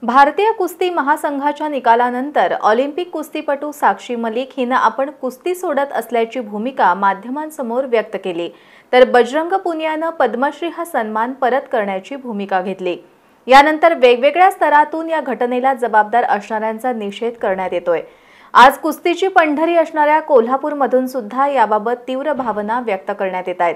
भारतीय कुस्ती महासंघाच्या निकालानंतर ऑलिम्पिक कुस्तीपटू साक्षी मलिक हिने आपण कुस्ती सोडत असल्याची भूमिका माध्यमांसमोर व्यक्त केली, तर बजरंग पुनियाने पद्मश्री हा सन्मान परत करण्याची भूमिका घेतली। यानंतर वेगवेगळ्या स्तरातून या घटनेला जबाबदार असणाऱ्यांचा निषेध करण्यात येतोय। आज कुस्तीची पंढरी असणाऱ्या कोल्हापूरमधून सुद्धा याबाबत तीव्र भावना व्यक्त करण्यात येत आहेत।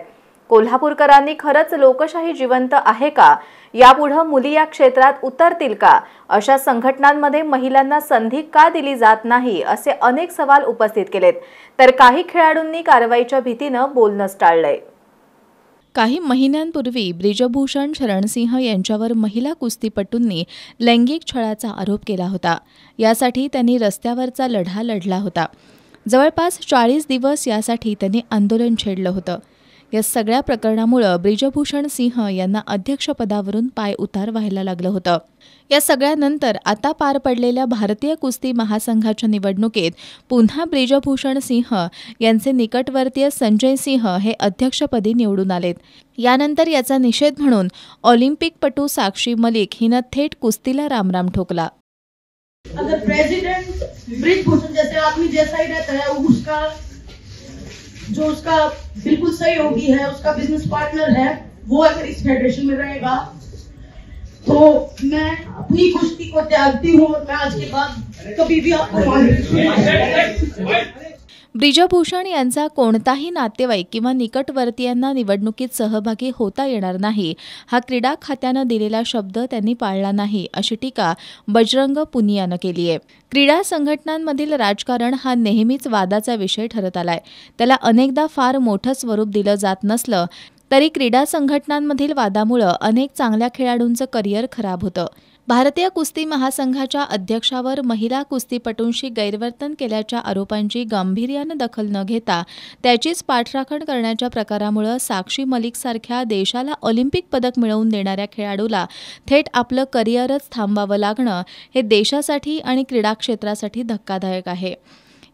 कोल्हापूरकरांनी खरंच लोकशाही जिवंत आहे का? यापुढे मुली या क्षेत्रात उतरतील का? अशा संघटनांमध्ये महिलांना संधी का दिली जात नाही असे अनेक सवाल उपस्थित केलेत, तर काही खेळाडूंनी कारवाईच्या भीतीने बोलणंच टाळलंय। काही महिन्यांपूर्वी ब्रिजभूषण शरणसिंह यांच्यावर महिला कुस्तीपटूंनी लैंगिक छळाचा आरोप केला होता। यासाठी त्यांनी रस्त्यावरचा लढा लढला होता। जवळपास 40 दिवस यासाठी त्यांनी आंदोलन छेडलं होतं। या सगळ्या प्रकरणामुळे ब्रिजभूषण सिंह यांना अध्यक्षपदावरून पाय उतार व्हायला लागलं होतं। या सगळ्यानंतर आता पार पडलेल्या भारतीय कुस्ती महासंघाच्या निवडणुकीत पुन्हा ब्रिजभूषण सिंह यांचे निकटवर्तीय संजय सिंह हे अध्यक्षपदी निवडून आलेत। यानंतर याचा निषेध म्हणून ऑलिम्पिकपटू साक्षी मलिक हिने थेट कुस्तीला रामराम ठोकला। अगर प्रेसिडेंट ब्रिजभूषण जैसे आदमी जैसा ही रहता है, उसका जो उसका बिल्कुल सहयोगी है, उसका बिजनेस पार्टनर है, वो अगर इस फेडरेशन में रहेगा तो मैं अपनी कुश्ती को त्यागती हूँ और मैं आज के बाद कभी भी आपको ब्रिजभूषण यांचा कोणताही नातेवाईक किंवा निकटवर्तीयांना निवडणुकीत सहभागी होता येणार नाही हा क्रीडा खात्याने दिलेला शब्द त्यांनी पाळला नाही अशी टीका बजरंग पुनियाने केली आहे। क्रीडा संघटनांमधील राजकारण हा नेहमीच वादाचा विषय ठरत आलाय। त्याला अनेकदा फार मोठं स्वरूप दिलं जात नसलं तरी क्रीडा संघटनांमधील वादामुळे अनेक चांगल्या खेळाडूंचं करिअर खराब होतं। भारतीय कुस्ती महासंघाच्या अध्यक्षावर महिला कुस्तीपटूंशी गैरवर्तन केल्याच्या आरोपांची गांभीर्याने दखल न घेता त्याचीच पाठराखण करण्याच्या प्रकारामुळे साक्षी मलिकसारख्या देशाला ऑलिम्पिक पदक मिळवून देणाऱ्या खेळाडूला थेट आपलं करिअरच थांबवावं लागणं हे देशासाठी आणि क्रीडा क्षेत्रासाठी धक्कादायक आहे।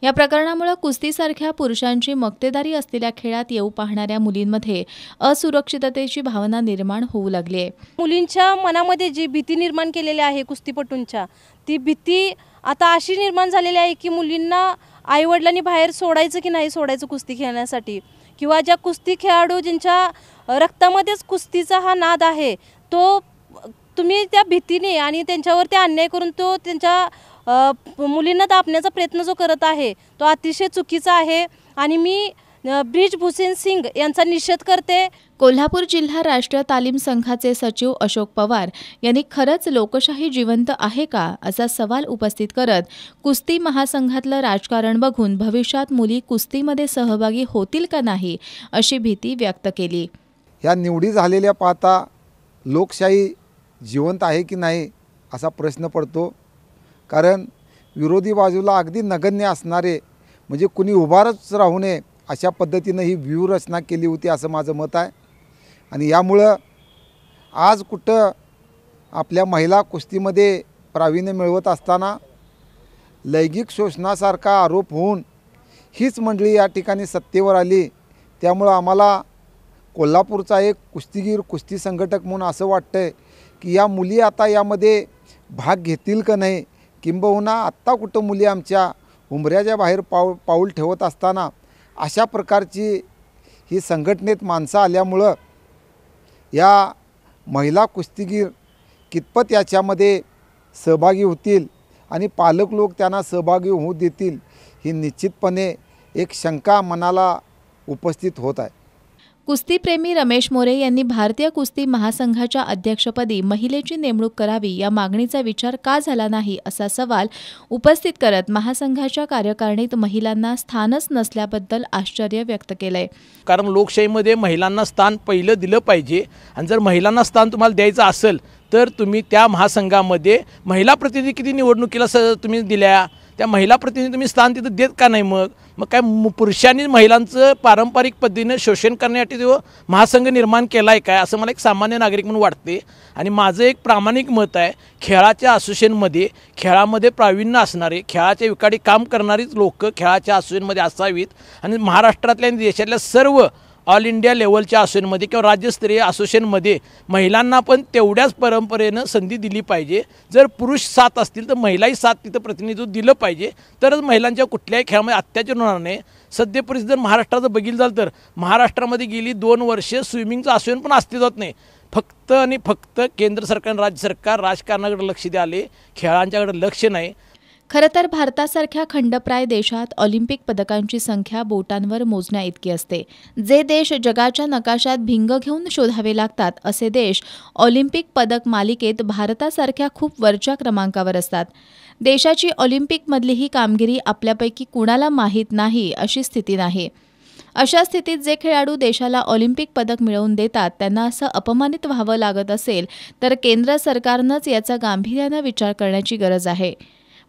या प्रकरणामुळे कुस्तीसारख्या पुरुषांची मक्तेदारी असलेल्या खेळात येऊ पाहणाऱ्या मुलींमध्ये असुरक्षिततेची भावना निर्माण होऊ लागली आहे। मुलींच्या मनामध्ये जी भीती निर्माण केलेली आहे कुस्तीपटूंच्या, ती भीती आता अशी निर्माण झालेली आहे की मुलींना आईवडिलांनी बाहेर सोडायचं की नाही सोडायचं कुस्ती खेळण्यासाठी, किंवा ज्या कुस्ती खेळाडू ज्यांच्या रक्तामध्येच कुस्तीचा हा नाद आहे तो तुम्ही त्या भीतीने आणि त्यांच्यावरती अन्याय करून तो त्यांच्या मुलींना दाबण्याचा प्रयत्न जो करत आहे तो अतिशय चुकीचा आहे आणि मी ब्रिजभूषण सिंग यांचा निषेध करते। कोल्हापूर जिल्हा राष्ट्रीय तालीम संघाचे सचिव अशोक पवार यांनी खरंच लोकशाही जिवंत आहे का असा सवाल उपस्थित करत कुस्ती महासंघातलं राजकारण बघून भविष्यात मुली कुस्तीमध्ये सहभागी होतील का नाही अशी भीती व्यक्त केली। या निवडी झालेल्या पाहता लोकशाही जिवंत आहे की नाही असा प्रश्न पडतो, कारण विरोधी बाजूला अगदी नगण्य असणारे म्हणजे कुणी उभारच राहू नये अशा पद्धतीने ही व्यूहरचना केली होती असं माझं मत आहे। आणि यामुळं आज कुठं आपल्या महिला कुस्तीमध्ये प्रावीण्य मिळवत असताना लैंगिक शोषणासारखा आरोप होऊन हीच मंडळी या ठिकाणी सत्तेवर आली। त्यामुळं आम्हाला कोल्हापूरचा एक कुस्तीगीर कुस्ती संघटक म्हणून असं वाटतंय की या मुली आता यामध्ये भाग घेतील का नाही, किंबहुना आत्ता कुठं मुली आमच्या उंबऱ्याच्या बाहेर पाऊल ठेवत असताना अशा प्रकारची ही संघटनेत माणसं आल्यामुळं या महिला कुस्तीगीर कितपत याच्यामध्ये सहभागी होतील आणि पालक लोक त्यांना सहभागी होऊ देतील ही निश्चितपणे एक शंका मनाला उपस्थित होत आहे। कुस्तीप्रेमी रमेश मोरे यांनी भारतीय कुस्ती महासंघाच्या अध्यक्षपदी महिलेची नेमणूक करावी या मागणीचा विचार का झाला नाही असा सवाल उपस्थित करत महासंघाच्या कार्यकारिणीत महिलांना स्थानच नसल्याबद्दल आश्चर्य व्यक्त केलंय। कारण लोकशाहीमध्ये महिलांना स्थान पहिलं दिलं पाहिजे आणि जर महिलांना स्थान तुम्हाला द्यायचं असेल तर तुम्ही त्या महासंघामध्ये महिला प्रतिनिधी किती निवडणुकीला तुम्ही दिल्या, त्या महिला प्रतिनिधी तुम्ही स्थान तिथं देत का नाही? मग काय पुरुषांनी महिलांचं पारंपरिक पद्धतीने शोषण करण्यासाठी जो महासंघ निर्माण केला आहे काय असं मला एक सामान्य नागरिक म्हणून वाटते। आणि माझं एक प्रामाणिक मत आहे, खेळाच्या असोसिएशनमध्ये खेळामध्ये प्रावीण्य असणारे खेळाच्या विकाडी काम करणारीच लोक खेळाच्या असोसिएशनमध्ये असावीत आणि महाराष्ट्रातल्या आणि देशातल्या सर्व ऑल इंडिया लेवलच्या असोसिएशनमध्ये किंवा राज्यस्तरीय असोसिएशनमध्ये महिलांना पण तेवढ्याच परंपरेनं संधी दिली पाहिजे. जर पुरुष 7 असतील तर महिलाही 7 तिथं प्रतिनिधित्व दिलं पाहिजे, तरच महिलांच्या कुठल्याही खेळामध्ये अत्याचार होणार नाही. सध्या परिस्थिती जर महाराष्ट्राचं बघितलं झालं तर महाराष्ट्रामध्ये गेली 2 वर्षे स्विमिंगचं असोसिएशन पण अस्तित्वात नाही. फक्त आणि फक्त केंद्र सरकार आणि राज्य सरकार राजकारणाकडे लक्ष द्याले, खेळांच्याकडे लक्ष नाही. खरं तर भारतासारख्या खंडप्राय देशात ऑलिम्पिक पदकांची संख्या बोटांवर मोजण्या इतकी असते. जे देश जगाच्या नकाशात भिंग घेऊन शोधावे लागतात असे देश ऑलिम्पिक पदक मालिकेत भारतासारख्या खूप वरच्या क्रमांकावर असतात. देशाची ऑलिम्पिकमधली ही कामगिरी आपल्यापैकी कुणाला माहीत नाही अशी स्थिती नाही. अशा स्थितीत जे खेळाडू देशाला ऑलिम्पिक पदक मिळवून देतात त्यांना असं अपमानित व्हावं लागत असेल तर केंद्र सरकारनंच याचा गांभीर्यानं विचार करण्याची गरज आहे.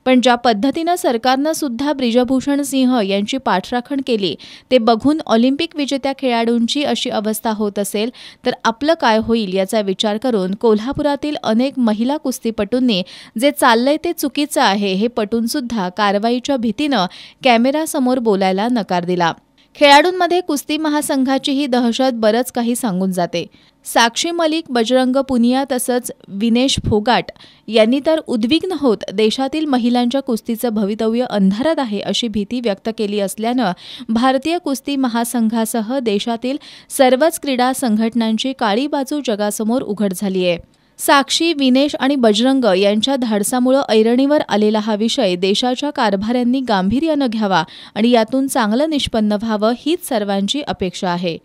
पण ज्या पद्धतीनं सरकारनं सुद्धा ब्रिजभूषण सिंह यांची पाठराखण केली ते बघून ऑलिम्पिक विजेत्या खेळाडूंची अशी अवस्था होत असेल तर आपलं काय होईल याचा विचार करून कोल्हापुरातील अनेक महिला कुस्तीपटूंनी जे चाललंय ते चुकीचं आहे हे पटूनसुद्धा कारवाईच्या भीतीनं कॅमेरासमोर बोलायला नकार दिला. खेळाडूंमध्ये कुस्ती महासंघाची ही दहशत बरंच काही सांगून जाते. साक्षी मलिक, बजरंग पुनिया तसंच विनेश फोगाट यांनी तर उद्विग्न होत देशातील महिलांच्या कुस्तीचं भवितव्य अंधारात आहे अशी भीती व्यक्त केली असल्यानं भारतीय कुस्ती महासंघासह देशातील सर्वच क्रीडा संघटनांची काळी बाजू जगासमोर उघड झाली आहे. साक्षी, विनेश आणि बजरंग यांच्या धाडसामुळं ऐरणीवर आलेला हा विषय देशाच्या कारभाऱ्यांनी गांभीर्यानं घ्यावा आणि यातून चांगलं निष्पन्न व्हावं हीच सर्वांची अपेक्षा आहे.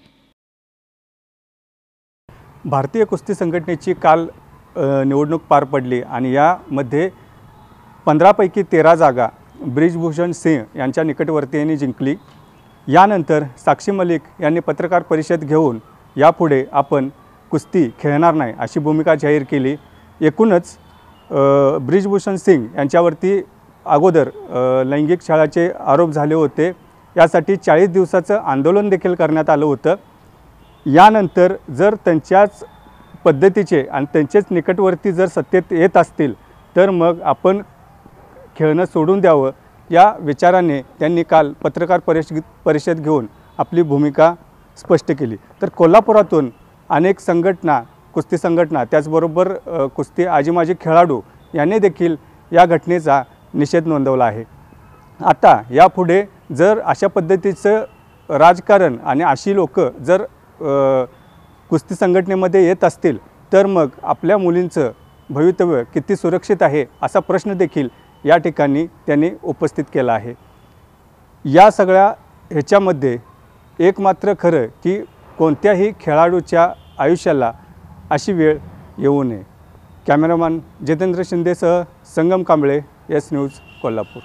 भारतीय कुस्ती संघटनेची काल निवडणूक पार पडली आणि यामध्ये 15 पैकी 13 जागा ब्रिजभूषण सिंह यांच्या निकटवर्तीयांनी जिंकली. यानंतर साक्षी मलिक यांनी पत्रकार परिषद घेऊन यापुढे आपण कुस्ती खेळणार नाही अशी भूमिका जाहीर केली. एकूणच ब्रिजभूषण सिंग यांच्यावरती अगोदर लैंगिक छळाचे आरोप झाले होते. यासाठी 40 दिवसाचं आंदोलन देखील करण्यात आलं होतं. यानंतर जर त्यांच्याच पद्धतीचे आणि त्यांचेच निकटवर्ती जर सत्तेत येत असतील तर मग आपण खेळणं सोडून द्यावं या विचाराने त्यांनी काल पत्रकार परिषद घेऊन आपली भूमिका स्पष्ट केली. तर कोल्हापुरातून अनेक संघटना, कुस्ती संघटना, त्याचबरोबर कुस्ती आजीमाजी खेळाडू यांनी देखील या घटनेचा निषेध नोंदवला आहे. आता यापुढे जर अशा पद्धतीचं राजकारण आणि अशी लोक जर कुस्ती संघटनेमध्ये येत असतील तर मग आपल्या मुलींचं भवितव्य किती सुरक्षित आहे असा प्रश्न देखील या ठिकाणी त्यांनी उपस्थित केला आहे. या सगळ्या ह्याच्यामध्ये एक मात्र खरं की कोणत्याही खेळाडूच्या आयुष्याला अशी वेळ येऊ नये. कॅमेरामॅन जितेंद्र शिंदेसह संगम कांबळे, एस न्यूज, कोल्हापूर.